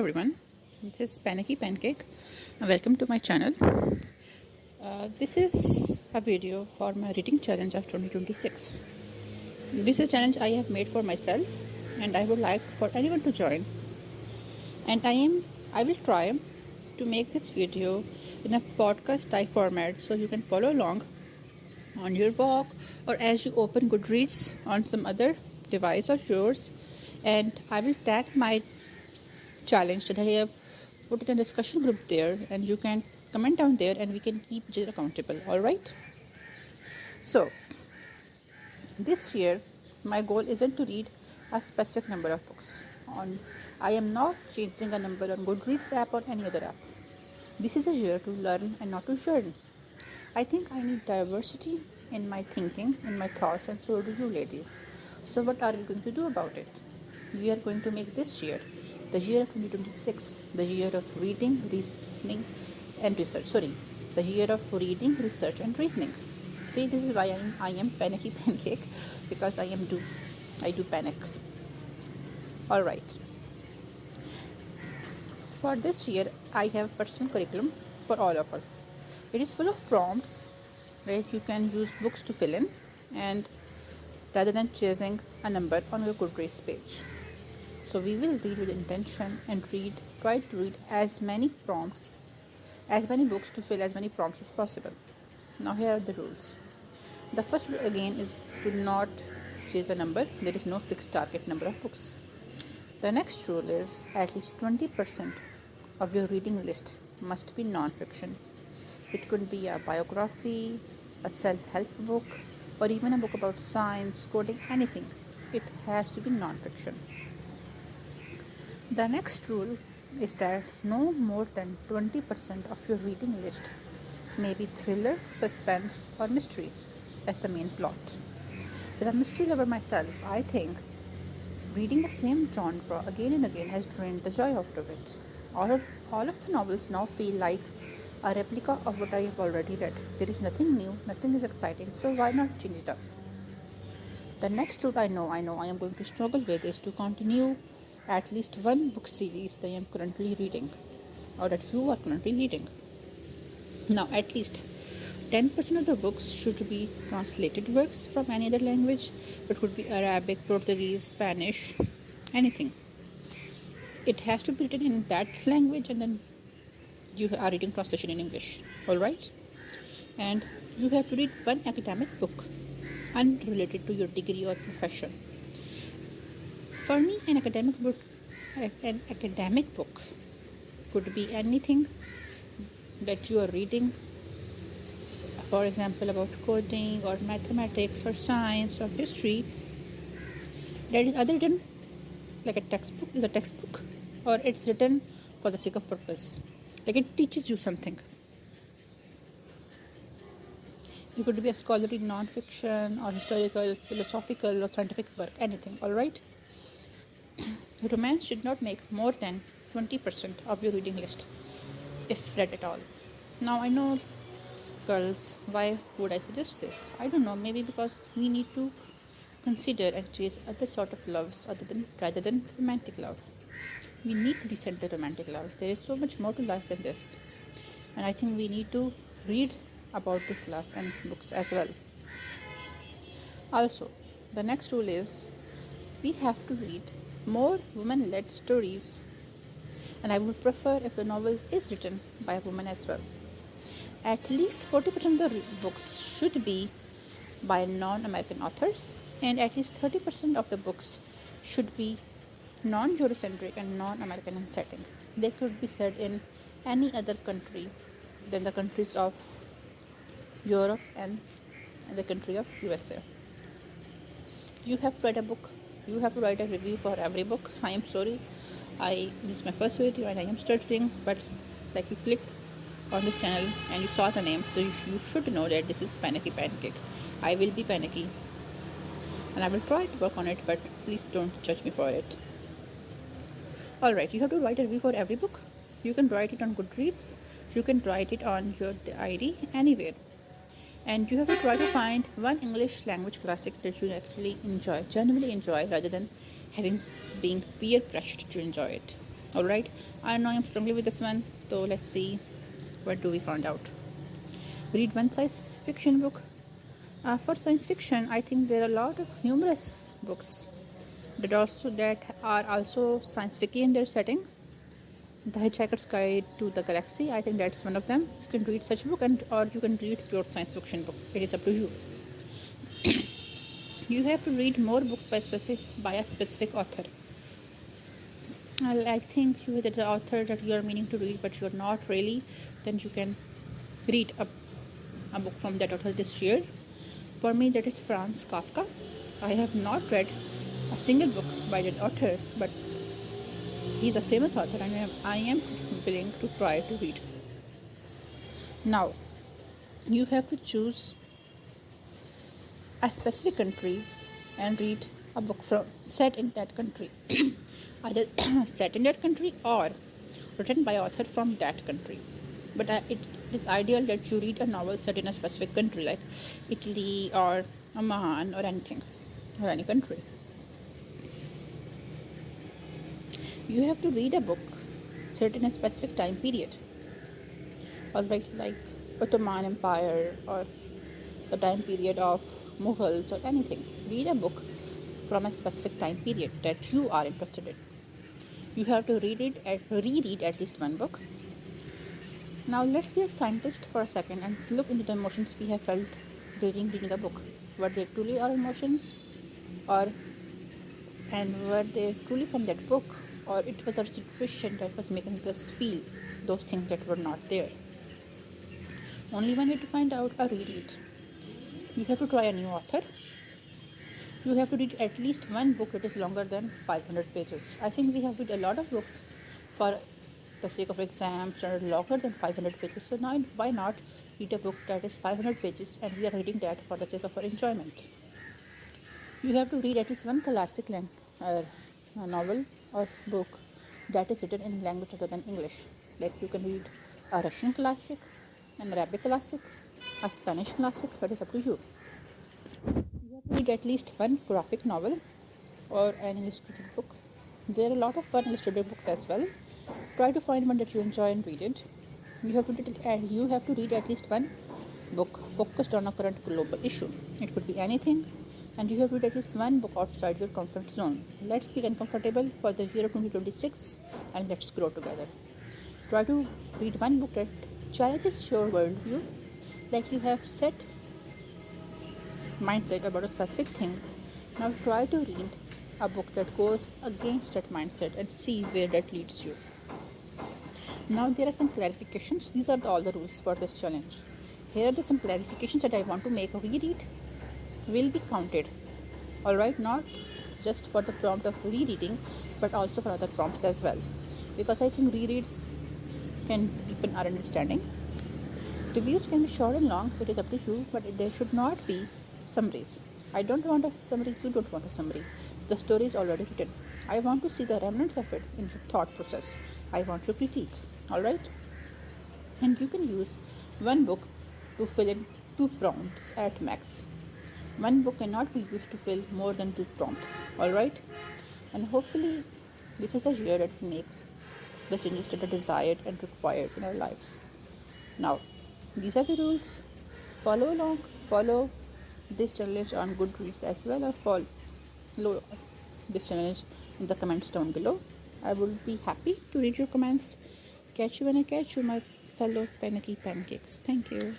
everyone, this is Panicky Pancake and welcome to my channel. This is a video for my reading challenge of 2026. This is a challenge I have made for myself and I would like for anyone to join. And I will try to make this video in a podcast type format so you can follow along on your walk or as you open Goodreads on some other device of yours, and I will tag my challenge that I have put it in a discussion group there, and you can comment down there and we can keep each other accountable. Alright, so this year my goal isn't to read a specific number of books. I am not chasing a number on Goodreads app or any other app. This is a year to learn and not to churn. I think I need diversity in my thinking, in my thoughts, and so do you ladies. So what are we going to do about it? We are going to make this year, the year of 2026, the year of reading, reasoning and research. The year of reading, research and reasoning. See, this is why I am panicky pancake, because I do panic. Alright. For this year, I have a personal curriculum for all of us. It is full of prompts, right? You can use books to fill in, and rather than chasing a number on your Goodreads page. So we will read with intention and try to read as many books to fill as many prompts as possible. Now here are the rules. The first rule again is to not chase a number. There is no fixed target number of books. The next rule is at least 20% of your reading list must be non-fiction. It could be a biography, a self-help book, or even a book about science, coding, anything. It has to be non-fiction. The next rule is that no more than 20% of your reading list may be thriller, suspense, or mystery as the main plot. As a mystery lover myself, I think reading the same genre again and again has drained the joy out of it. All of the novels now feel like a replica of what I have already read. There is nothing new, nothing is exciting, so why not change it up? The next rule I know I am going to struggle with is to continue at least one book series that I am currently reading, or that you are currently reading. Now, at least 10% of the books should be translated works from any other language. It could be Arabic, Portuguese, Spanish, anything. It has to be written in that language, and then you are reading translation in English. Alright? And you have to read one academic book unrelated to your degree or profession. For me, an academic book could be anything that you are reading, for example, about coding or mathematics or science or history, that is either written like a textbook, or it's written for the sake of purpose, like it teaches you something. It could be a scholarly non-fiction or historical, philosophical or scientific work, anything. Alright? Romance should not make more than 20% of your reading list, if read at all. Now I know, girls, why would I suggest this? I don't know, maybe because we need to consider and chase other sort of loves rather than romantic love. We need to reset the romantic love. There is so much more to life than this, and I think we need to read about this love and books as well. Also, the next rule is we have to read more women-led stories, and I would prefer if the novel is written by a woman as well. At least 40% of the books should be by non-American authors, and at least 30% of the books should be non-Eurocentric and non-American in setting. They could be set in any other country than the countries of Europe and the country of USA. You have to write a book. You have to write a review for every book. I am sorry. This is my first video and I am stuttering, but like you clicked on this channel and you saw the name, so you should know that this is Panicky Pancake. I will be panicky and I will try to work on it, but please don't judge me for it. Alright, you have to write a review for every book. You can write it on Goodreads. You can write it on your diary, anywhere. And you have to try to find one English language classic that you actually genuinely enjoy, rather than being peer pressured to enjoy it. Alright, I know I'm strongly with this one, so let's see what do we find out. Read one science fiction book. For science fiction, I think there are a lot of humorous books that are also science fiction in their setting. The Hitchhiker's Guide to the Galaxy, I think that's one of them. You can read such book, or you can read pure science fiction book. It is up to you. You have to read more books by a specific author. I think there's an author that you are meaning to read, but you're not really. Then you can read a book from that author this year. For me, that is Franz Kafka. I have not read a single book by that author, but he's a famous author, and I am willing to try to read. Now, you have to choose a specific country and read a book set in that country. Either set in that country or written by author from that country. But it is ideal that you read a novel set in a specific country, like Italy or Oman or anything, or any country. You have to read a book set in a specific time period, alright, like Ottoman Empire or the time period of Mughals or anything. Read a book from a specific time period that you are interested in. You have to reread at least one book. Now let's be a scientist for a second and look into the emotions we have felt during reading a book. Were they truly our emotions, and were they truly from that book, or it was a situation that was making us feel those things that were not there? Only one way to find out: a reread. You have to try a new author. You have to read at least one book that is longer than 500 pages. I think we have read a lot of books for the sake of exams that are longer than 500 pages. So now why not read a book that is 500 pages and we are reading that for the sake of our enjoyment? You have to read at least one classic novel or book that is written in language other than English. Like you can read a Russian classic, an Arabic classic, a Spanish classic, that is up to you. You have to read at least one graphic novel or an illustrated book. There are a lot of fun illustrated books as well. Try to find one that you enjoy and read it. You have to read at least one book focused on a current global issue. It could be anything, and you have to read at least one book outside your comfort zone. Let's be uncomfortable for the year of 2026 and let's grow together. Try to read one book that challenges your worldview, like you have set mindset about a specific thing. Now try to read a book that goes against that mindset and see where that leads you. Now there are some clarifications. These are all the rules for this challenge. Here are some clarifications that I want to make. Reread will be counted, alright, not just for the prompt of rereading but also for other prompts as well, because I think rereads can deepen our understanding. Reviews can be short and long, it is up to you, but there should not be summaries. I don't want a summary, you don't want a summary. The story is already written. I want to see the remnants of it in your thought process. I want your critique, alright? And you can use one book to fill in 2 prompts at max. One book cannot be used to fill more than 2 prompts, alright? And hopefully this is a year that we make the changes that are desired and required in our lives. Now, these are the rules. Follow along, follow this challenge on Goodreads as well, or follow this challenge in the comments down below. I will be happy to read your comments. Catch you when I catch you, my fellow panicky pancakes. Thank you.